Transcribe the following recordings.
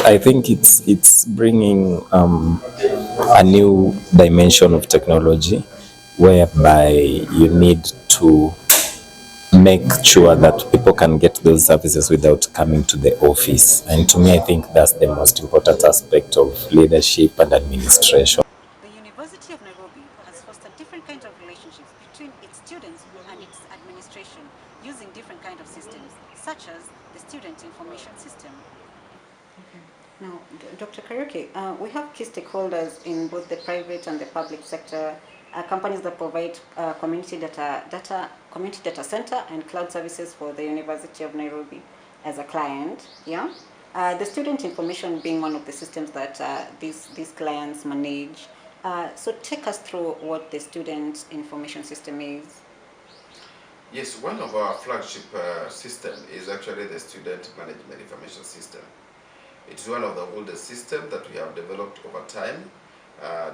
I think it's bringing a new dimension of technology, whereby you need to make sure that people can get those services without coming to the office. And to me, I think that's the most important aspect of leadership and administration. The University of Nairobi has fostered different kinds of relationships between its students and its administration using different kinds of systems, such as the Student Information System. Now, Dr. Kariuki, we have key stakeholders in both the private and the public sector, companies that provide community data center and cloud services for the University of Nairobi as a client. Yeah, the student information being one of the systems that these clients manage. So take us through what the student information system is. Yes, one of our flagship system is actually the Student Management Information System. It's one of the oldest systems that we have developed over time,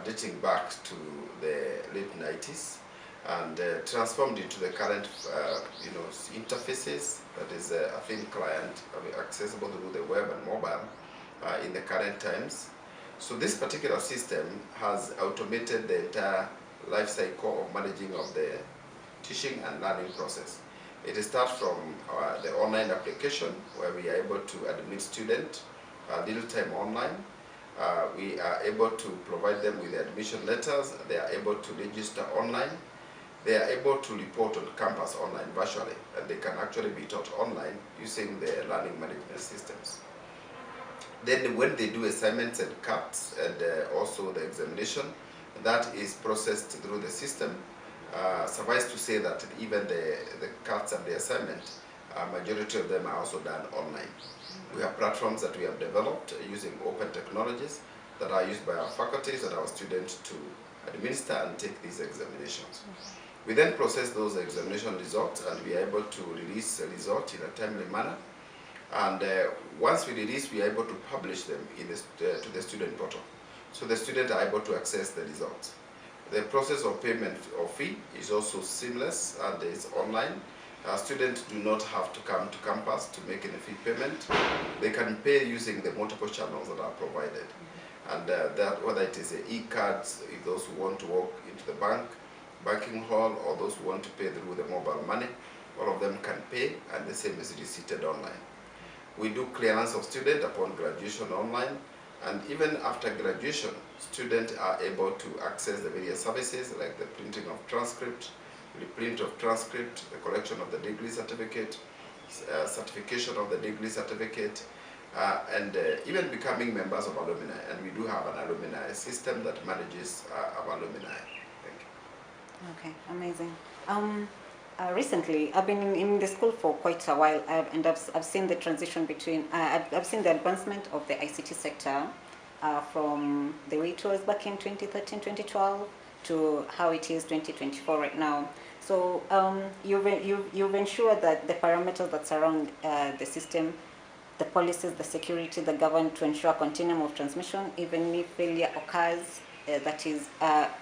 dating back to the late 90s, and transformed into the current interfaces, that is a thin client accessible through the web and mobile in the current times. So this particular system has automated the entire life cycle of managing of the teaching and learning process. It starts from the online application, where we are able to admit students real-time online. We are able to provide them with admission letters. They are able to register online. They are able to report on campus online virtually, and they can actually be taught online using the learning management systems. Then when they do assignments and cuts and also the examination, that is processed through the system. Suffice to say that even the cuts and the assignment, majority of them are also done online. We have platforms that we have developed using open technologies that are used by our faculties and our students to administer and take these examinations. We then process those examination results, and we are able to release the results in a timely manner. And once we release, we are able to publish them to the student portal. So the students are able to access the results. The process of payment of fee is also seamless and is online. Students do not have to come to campus to make any fee payment. They can pay using the multiple channels that are provided. And that, whether it is e-cards, if those who want to walk into the banking hall, or those who want to pay through the mobile money, all of them can pay, and the same is receipted online. We do clearance of students upon graduation online, and even after graduation, students are able to access the various services like the printing of transcript, reprint of transcript, the collection of the degree certificate, certification of the degree certificate, and even becoming members of alumni. And we do have an alumni system that manages our alumni. Thank you. Okay, amazing. Recently, I've been in the school for quite a while, and I've seen the transition between, I've seen the advancement of the ICT sector from the way it was back in 2013, 2012 to how it is 2024 right now. So you've ensured that the parameters that surround the system, the policies, the security, the government, to ensure continuum of transmission, even if failure occurs, that is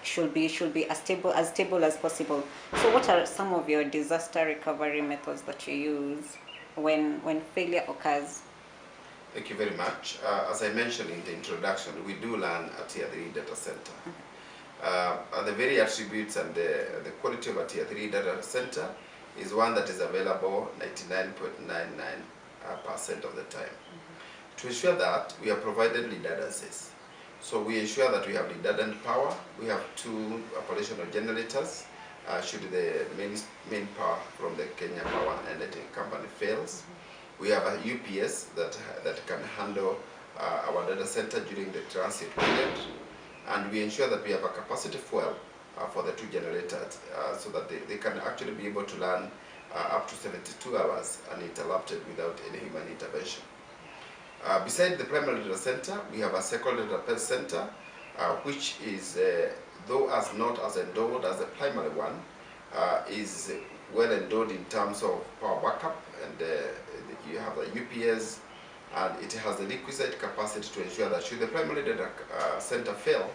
should be as stable as possible. So what are some of your disaster recovery methods that you use when failure occurs? Thank you very much. As I mentioned in the introduction, we do learn at Tier 3 data center. And the very attributes and the quality of a Tier 3 data center is one that is available 99.99% of the time. To ensure that, we have provided redundancies. So we ensure that we have redundant power. We have 2 operational generators should the main power from the Kenya Power and Lighting Company fails. We have a UPS that can handle our data center during the transit period. And we ensure that we have a capacity fuel for the 2 generators so that they can actually be able to run up to 72 hours uninterrupted without any human intervention. Beside the primary data center, we have a secondary data center, which is, though as not as endowed as the primary one, is well endowed in terms of power backup, and you have the UPS, and it has the requisite capacity to ensure that should the primary data center fail,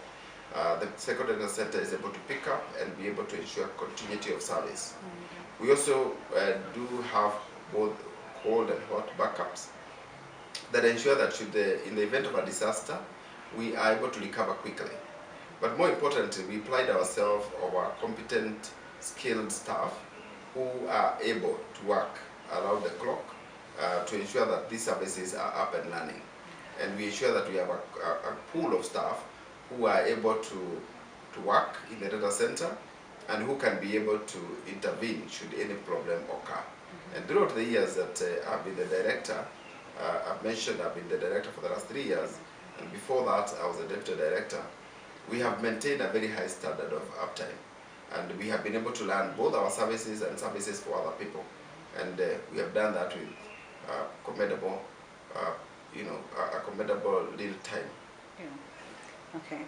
the secondary data center is able to pick up and be able to ensure continuity of service. We also do have both cold and hot backups, that ensure that in the event of a disaster, we are able to recover quickly. But more importantly, we pride ourselves on our competent, skilled staff who are able to work around the clock to ensure that these services are up and running. And we ensure that we have a pool of staff who are able to work in the data center and who can be able to intervene should any problem occur. And throughout the years that I've been the director, I've mentioned I've been the director for the last 3 years, and before that I was the deputy director. We have maintained a very high standard of uptime, and we have been able to learn both our services and services for other people, and we have done that with commendable, a commendable little time. Yeah. Okay.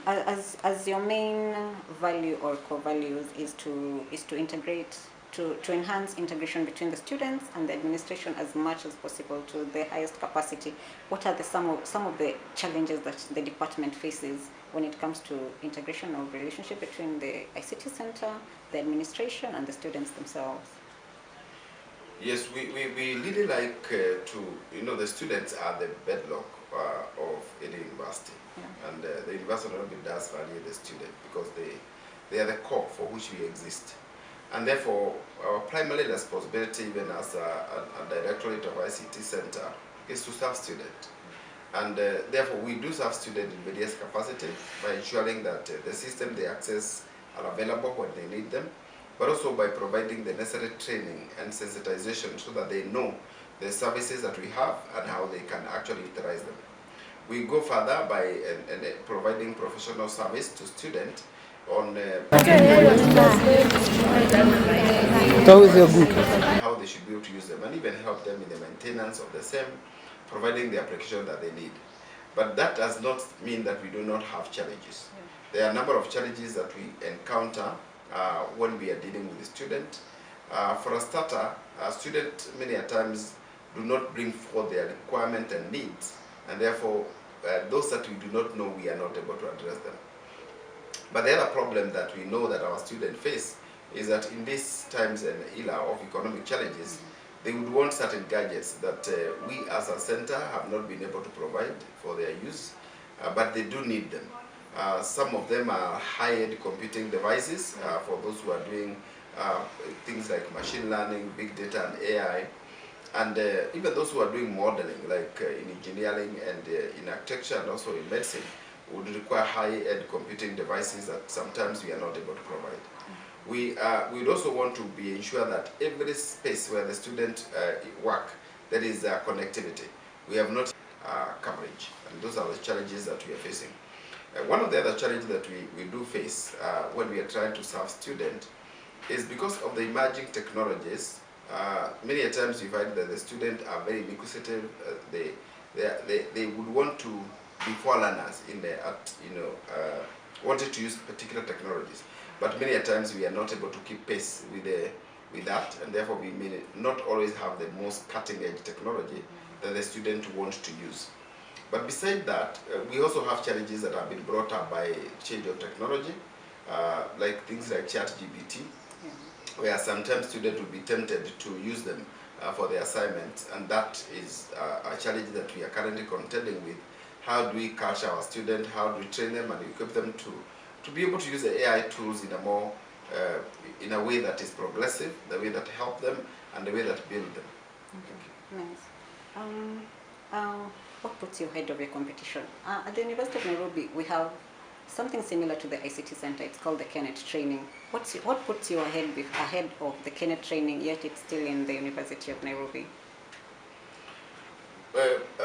As your main value or core values is to integrate, to enhance integration between the students and the administration as much as possible to the highest capacity, what are some of the challenges that the department faces when it comes to integration or relationship between the ICT center, the administration, and the students themselves? Yes, we really like the students are the bedrock of any university. Yeah. And the university does value the student because they are the core for which we exist. And therefore, our primary responsibility, even as a directorate of ICT center, is to serve students. And therefore, we do serve students in various capacities by ensuring that the system they access are available when they need them, but also by providing the necessary training and sensitization so that they know the services that we have and how they can actually utilize them. We go further by providing professional service to students on how they should be able to use them, and even help them in the maintenance of the same, providing the application that they need. But that does not mean that we do not have challenges. Yeah. There are a number of challenges that we encounter when we are dealing with the student. For a starter, students many a times do not bring forth their requirement and needs, and therefore those that we do not know, we are not able to address them. But the other problem that we know that our students face is that in these times and era of economic challenges, they would want certain gadgets that we as a center have not been able to provide for their use, but they do need them. Some of them are high-end computing devices for those who are doing things like machine learning, big data, and AI. And even those who are doing modeling, like in engineering and in architecture and also in medicine, would require high-end computing devices that sometimes we are not able to provide. We would also want to ensure that every space where the students work, there is connectivity. We have not coverage, and those are the challenges that we are facing. One of the other challenges that we do face when we are trying to serve students is because of the emerging technologies. Many a times we find that the students are very inquisitive. They would want to be forelearners in wanting to use particular technologies. But many a times we are not able to keep pace with that, and therefore we may not always have the most cutting-edge technology that the student wants to use. But beside that, we also have challenges that have been brought up by change of technology, like things like ChatGPT, where sometimes students will be tempted to use them for their assignments, and that is a challenge that we are currently contending with. How do we catch our students? How do we train them and equip them to be able to use the AI tools in a more, in a way that is progressive, the way that help them, and the way that build them. Okay. Nice. What puts you ahead of your competition? At the University of Nairobi, we have something similar to the ICT Center. It's called the Kenneth Training. What puts you ahead of the Kenneth Training, yet it's still in the University of Nairobi?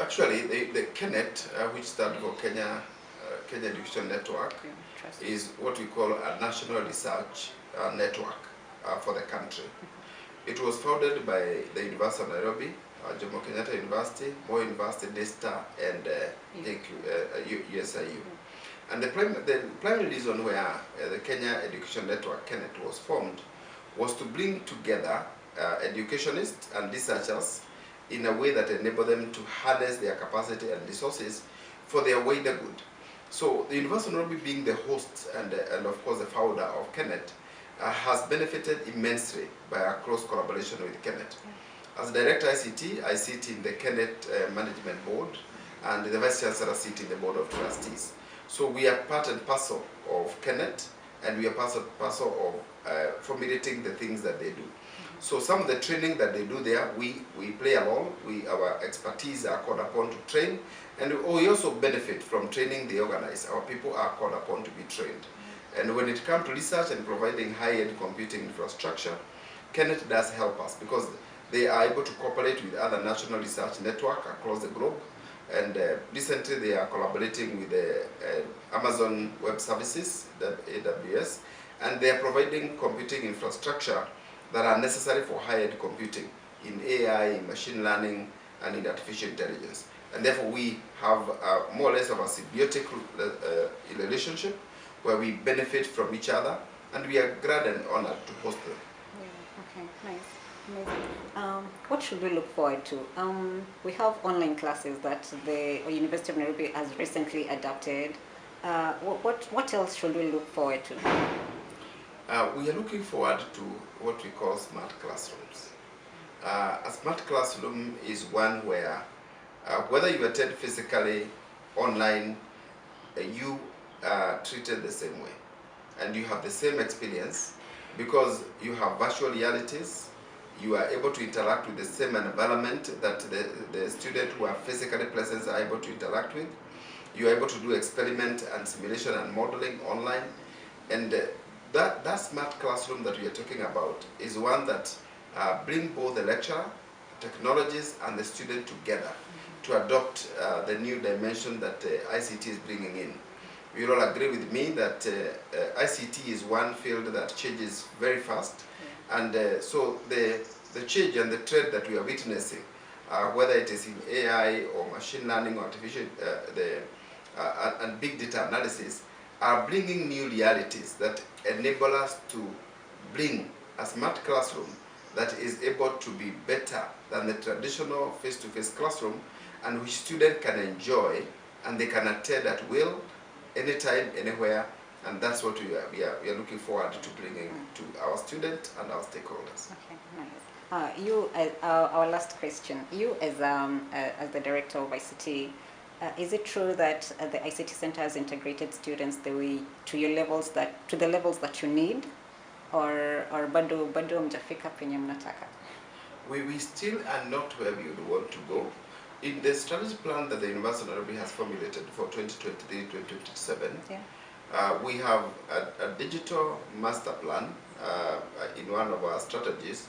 Actually, the Kenneth, which stands for Kenya Education Network, is what we call a national research network for the country. It was founded by the University of Nairobi, Juma University, Moi University, DISTA, and USIU. And the primary reason where the Kenya Education Network, Kenneth, was formed was to bring together educationists and researchers in a way that enabled them to harness their capacity and resources for their wider good. So the University of Nairobi, being the host and of course the founder of Kenneth, has benefited immensely by our close collaboration with Kenneth. As Director ICT, I sit in the Kenneth Management Board, and the Vice Chancellor sit in the Board of Trustees. So we are part and parcel of Kenneth, and we are part and parcel of formulating the things that they do. So some of the training that they do there, we play along. Our expertise are called upon to train, and we also benefit from training they organize. Our people are called upon to be trained. And when it comes to research and providing high-end computing infrastructure, Kenneth does help us because they are able to cooperate with other national research networks across the globe. And recently they are collaborating with the Amazon Web Services, the AWS, and they are providing computing infrastructure that are necessary for high-end computing in AI, in machine learning, and in artificial intelligence. And therefore we have more or less of a symbiotic relationship where we benefit from each other, and we are glad and honored to host them. Yeah, okay, nice. Amazing. What should we look forward to? We have online classes that the University of Nairobi has recently adopted. What else should we look forward to? We are looking forward to what we call smart classrooms. A smart classroom is one where whether you attend physically, online, you are treated the same way, and you have the same experience because you have virtual realities. You are able to interact with the same environment that the student who are physically present are able to interact with. You are able to do experiment and simulation and modeling online, and that smart classroom that we are talking about is one that bring both the lecturer, technologies, and the student together to adopt the new dimension that ICT is bringing in. You all agree with me that ICT is one field that changes very fast, and so the change and the trend that we are witnessing, whether it is in AI or machine learning or artificial and big data analysis, are bringing new realities that enable us to bring a smart classroom that is able to be better than the traditional face-to-face classroom, and which students can enjoy and they can attend at will, anytime, anywhere, and that's what we are looking forward to bringing to our students and our stakeholders. Okay, nice. Our last question. You, as the director of ICT, is it true that the ICT Center has integrated students the levels that you need, or bado mjafika penye mnataka? We still are not where we would want to go. In the strategy plan that the University of Nairobi has formulated for 2023-2027, we have a digital master plan in one of our strategies,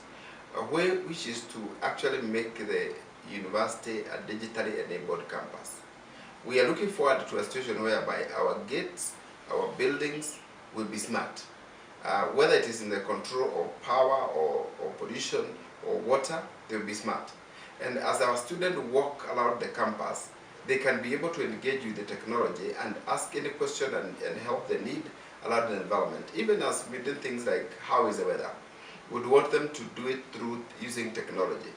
which is to actually make the university a digitally enabled campus. We are looking forward to a situation whereby our gates, our buildings will be smart. Whether it is in the control of power or pollution or water, they will be smart. And as our students walk around the campus, they can be able to engage with the technology and ask any question and help the need around the environment. Even as we do things like how is the weather, we would want them to do it through using technology.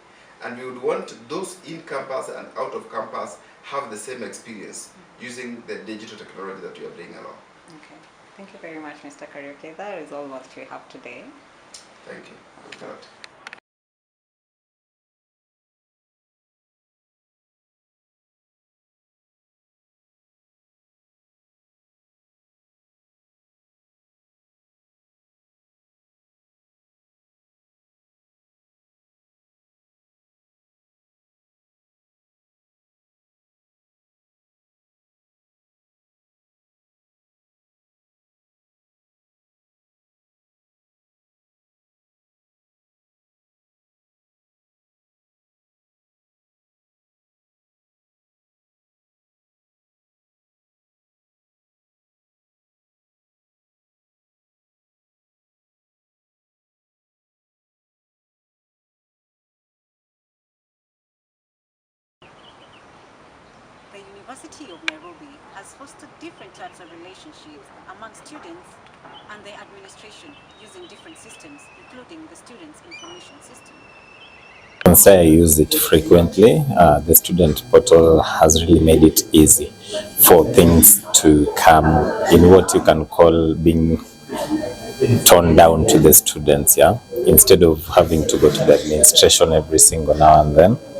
And we would want those in campus and out of campus have the same experience using the digital technology that we are bringing along. Okay. Thank you very much, Mr. Kariuki. That is all what we have today. Thank you. Good. The University of Nairobi has fostered different types of relationships among students and the administration using different systems, including the Students' Information System. I can say I use it frequently. The student portal has really made it easy for things to come in what you can call being toned down to the students, yeah, instead of having to go to the administration every single now and then.